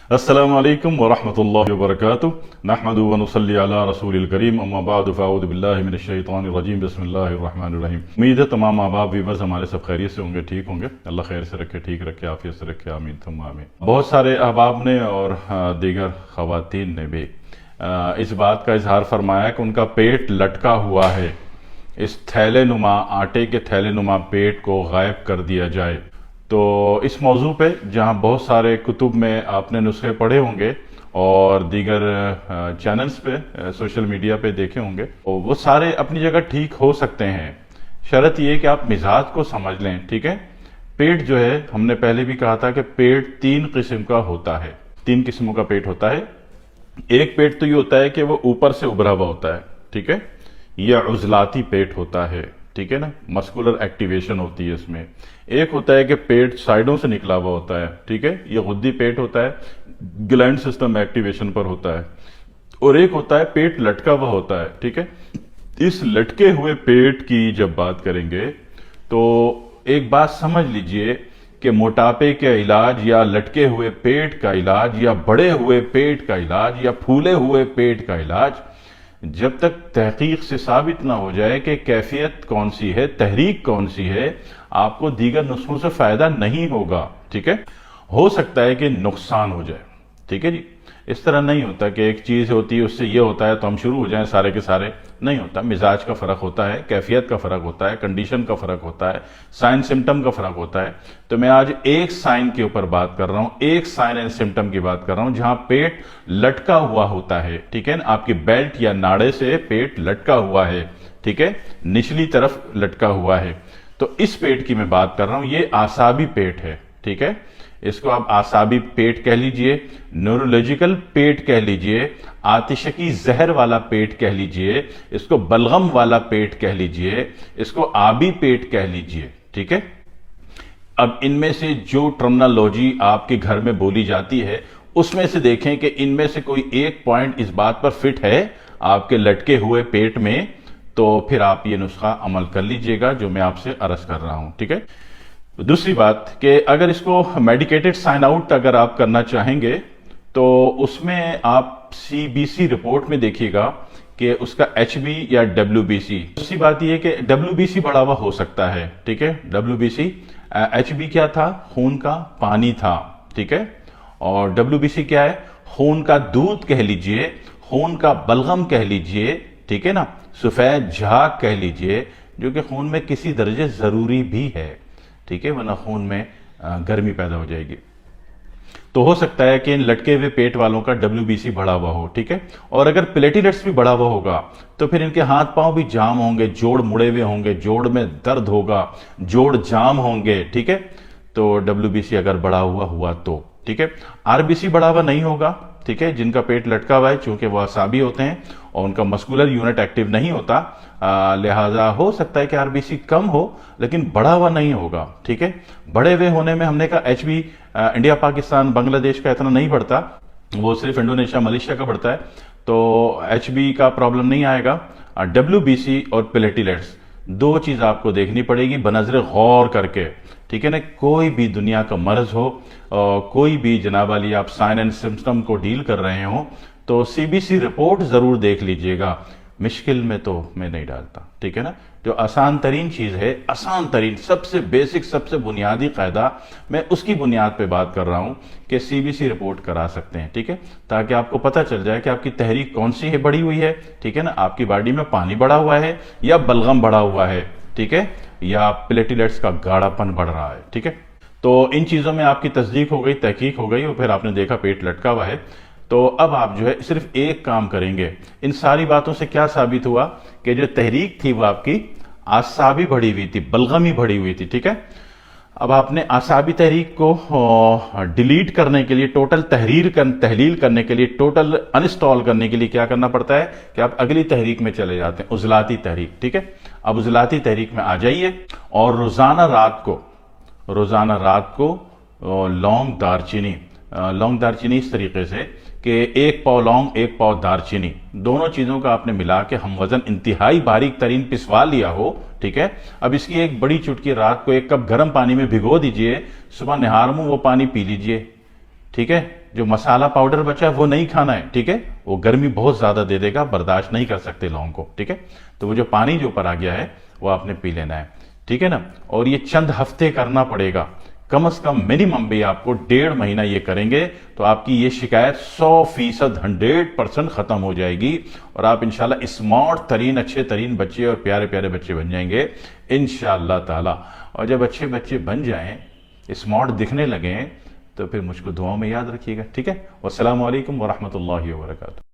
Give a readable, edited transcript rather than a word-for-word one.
السلام علیکم ورحمۃ اللہ وبرکاتہ نحمد ونصلی علی رسول الکریم اما بعد فاعوذ باللہ من الشیطان الرجیم بسم اللہ الرحمن الرحیم۔ امید ہے تمام احباب ویورز ہمارے سب خیریت سے ہوں گے، ٹھیک ہوں گے، اللہ خیر سے رکھے، ٹھیک رکھے، عافیت سے رکھے، آمین ثم آمین۔ بہت سارے احباب نے اور دیگر خواتین نے بھی اس بات کا اظہار فرمایا کہ ان کا پیٹ لٹکا ہوا ہے، اس تھیلے نما آٹے کے تھیلے نما پیٹ کو غائب کر دیا جائے۔ تو اس موضوع پہ جہاں بہت سارے کتب میں آپ نے نسخے پڑھے ہوں گے اور دیگر چینلز پہ سوشل میڈیا پہ دیکھے ہوں گے، وہ سارے اپنی جگہ ٹھیک ہو سکتے ہیں، شرط یہ کہ آپ مزاج کو سمجھ لیں، ٹھیک ہے۔ پیٹ جو ہے، ہم نے پہلے بھی کہا تھا کہ پیٹ 3 قسم کا ہوتا ہے، 3 قسموں کا پیٹ ہوتا ہے۔ ایک پیٹ تو یہ ہوتا ہے کہ وہ اوپر سے ابھرا ہوا ہوتا ہے، ٹھیک ہے، یہ عضلاتی پیٹ ہوتا ہے، ٹھیک ہے نا، مسکولر ایکٹیویشن ہوتی ہے اس میں۔ ایک ہوتا ہے کہ پیٹ سائیڈوں سے نکلا ہوا ہوتا ہے، ٹھیک ہے، یہ غدی پیٹ ہوتا ہے، گلینڈ سسٹم ایکٹیویشن پر ہوتا ہے۔ اور ایک ہوتا ہے پیٹ لٹکا ہوا ہوتا ہے، ٹھیک ہے۔ اس لٹکے ہوئے پیٹ کی جب بات کریں گے تو ایک بات سمجھ لیجئے کہ موٹاپے کے علاج یا لٹکے ہوئے پیٹ کا علاج یا بڑے ہوئے پیٹ کا علاج یا پھولے ہوئے پیٹ کا علاج جب تک تحقیق سے ثابت نہ ہو جائے کہ کیفیت کون سی ہے، تحریک کون سی ہے، آپ کو دیگر نسخوں سے فائدہ نہیں ہوگا، ٹھیک ہے۔ ہو سکتا ہے کہ نقصان ہو جائے، ٹھیک ہے جی۔ اس طرح نہیں ہوتا کہ ایک چیز ہوتی ہے اس سے یہ ہوتا ہے تو ہم شروع ہو جائیں سارے کے سارے، نہیں ہوتا۔ مزاج کا فرق ہوتا ہے، کیفیت کا فرق ہوتا ہے، کنڈیشن کا فرق ہوتا ہے، سائن سمٹم کا فرق ہوتا ہے۔ تو میں آج ایک سائن کے اوپر بات کر رہا ہوں، ایک سائن اینڈ سمٹم کی بات کر رہا ہوں جہاں پیٹ لٹکا ہوا ہوتا ہے، ٹھیک ہے نا، آپ کی بیلٹ یا ناڑے سے پیٹ لٹکا ہوا ہے، ٹھیک ہے، نچلی طرف لٹکا ہوا ہے۔ تو اس پیٹ کی میں بات کر رہا ہوں، یہ اعصابی پیٹ ہے، ٹھیک ہے۔ اس کو آپ اعصابی پیٹ کہہ لیجئے، نیورولوجیکل پیٹ کہہ لیجئے، آتشکی زہر والا پیٹ کہہ لیجئے، اس کو بلغم والا پیٹ کہہ لیجئے، اس کو آبی پیٹ کہہ لیجئے، ٹھیک ہے۔ اب ان میں سے جو ٹرمنالوجی آپ کے گھر میں بولی جاتی ہے اس میں سے دیکھیں کہ ان میں سے کوئی ایک پوائنٹ اس بات پر فٹ ہے آپ کے لٹکے ہوئے پیٹ میں، تو پھر آپ یہ نسخہ عمل کر لیجئے گا جو میں آپ سے عرض کر رہا ہوں، ٹھیک ہے۔ دوسری بات کہ اگر اس کو میڈیکیٹڈ سائن آؤٹ اگر آپ کرنا چاہیں گے تو اس میں آپ سی بی سی رپورٹ میں دیکھیے گا کہ اس کا ایچ بی یا ڈبلیو بی سی۔ دوسری بات یہ کہ ڈبلیو بی سی بڑھا ہوا ہو سکتا ہے، ٹھیک ہے، W B C. H B کیا تھا؟ خون کا پانی تھا، ٹھیک ہے، اور ڈبلیو بی سی کیا ہے؟ خون کا دودھ کہہ لیجئے، خون کا بلغم کہہ لیجئے، ٹھیک ہے نا، سفید جھاگ کہہ لیجئے، جو کہ خون میں کسی درجے ضروری بھی ہے، ٹھیک ہے، ورنہ خون میں گرمی پیدا ہو جائے گی۔ تو ہو سکتا ہے کہ ان لٹکے ہوئے پیٹ والوں کا ڈبلیو بی سی بڑھا ہوا ہو، ٹھیک ہے۔ اور اگر پلیٹیلیٹس بھی بڑھا ہوا ہوگا تو پھر ان کے ہاتھ پاؤں بھی جام ہوں گے، جوڑ مڑے ہوئے ہوں گے، جوڑ میں درد ہوگا، جوڑ جام ہوں گے، ٹھیک ہے۔ تو ڈبلیو بی سی اگر بڑھا ہوا تو ٹھیک ہے۔ آر بی سی بڑھا ہوا نہیں ہوگا، ٹھیک ہے، جن کا پیٹ لٹکا ہوا ہے چونکہ وہ اعصابی ہوتے ہیں اور ان کا مسکولر یونٹ ایکٹیو نہیں ہوتا، لہذا ہو سکتا ہے کہ آر بی سی کم ہو لیکن بڑھا ہوا نہیں ہوگا، ٹھیک ہے۔ بڑھے ہوئے ہونے میں ہم نے کہا ایچ بی انڈیا پاکستان بنگلہ دیش کا اتنا نہیں بڑھتا، وہ صرف انڈونیشیا ملیشیا کا بڑھتا ہے، تو ایچ بی کا پرابلم نہیں آئے گا۔ ڈبلیو بی سی اور پلیٹیلیٹس دو چیز آپ کو دیکھنی پڑے گی بنظر غور کر کے، ٹھیک ہے نا۔ کوئی بھی دنیا کا مرض ہو، کوئی بھی جناب علی آپ سائن اینڈ سمپٹم کو ڈیل کر رہے ہوں تو سی بی سی رپورٹ ضرور دیکھ لیجئے گا، مشکل میں تو میں نہیں ڈالتا، ٹھیک ہے نا۔ جو آسان ترین چیز ہے، آسان ترین، سب سے بیسک، سب سے بنیادی قاعدہ، میں اس کی بنیاد پہ بات کر رہا ہوں کہ سی بی سی رپورٹ کرا سکتے ہیں، ٹھیک ہے، تاکہ آپ کو پتہ چل جائے کہ آپ کی تحریک کون سی ہے بڑھی ہوئی ہے، ٹھیک ہے نا، آپ کی باڈی میں پانی بڑھا ہوا ہے یا بلغم بڑھا ہوا ہے، ٹھیک ہے، یا پلیٹیلیٹس کا گاڑھا پن بڑھ رہا ہے، ٹھیک ہے۔ تو ان چیزوں میں آپ کی تصدیق ہو گئی، تحقیق ہو گئی اور پھر آپ نے دیکھا پیٹ لٹکا ہوا ہے، تو اب آپ جو ہے صرف ایک کام کریں گے۔ ان ساری باتوں سے کیا ثابت ہوا کہ جو تحریک تھی وہ آپ کی اعصابی بڑھی ہوئی تھی، بلغمی بڑھی ہوئی تھی، ٹھیک ہے۔ اب آپ نے اعصابی تحریک کو ڈیلیٹ کرنے کے لیے، ٹوٹل تحلیل کرنے کے لیے، ٹوٹل انسٹال کرنے کے لیے کیا کرنا پڑتا ہے کہ آپ اگلی تحریک میں چلے جاتے ہیں، عضلاتی تحریک، ٹھیک ہے۔ اب عضلاتی تحریک میں آ جائیے اور روزانہ رات کو لونگ دارچینی اس طریقے سے کہ 1 پاؤ لونگ 1 پاؤ دارچینی، دونوں چیزوں کا آپ نے ملا کے ہم وزن انتہائی باریک ترین پسوا لیا ہو، ٹھیک ہے۔ اب اس کی ایک بڑی چٹکی رات کو 1 کپ گرم پانی میں بھگو دیجئے، صبح نہار منہ وہ پانی پی لیجئے، ٹھیک ہے، جو مسالہ پاؤڈر بچا ہے وہ نہیں کھانا ہے، ٹھیک ہے، وہ گرمی بہت زیادہ دے دے گا، برداشت نہیں کر سکتے لوگوں کو، ٹھیک ہے، تو وہ جو پانی جو اوپر آ گیا ہے وہ آپ نے پی لینا ہے، ٹھیک ہے نا، اور یہ چند ہفتے کرنا پڑے گا، کم از کم منیمم بھی آپ کو 1.5 مہینہ یہ کریں گے تو آپ کی یہ شکایت 100% 100% ختم ہو جائے گی، اور آپ انشاءاللہ اسمارٹ ترین اچھے ترین بچے اور پیارے پیارے بچے بن جائیں گے انشاءاللہ تعالی۔ اور جب اچھے بچے بن جائیں، اسمارٹ دکھنے لگیں، تو پھر مجھ کو دعاؤں میں یاد رکھیے گا، ٹھیک ہے، والسلام علیکم ورحمۃ اللہ وبرکاتہ۔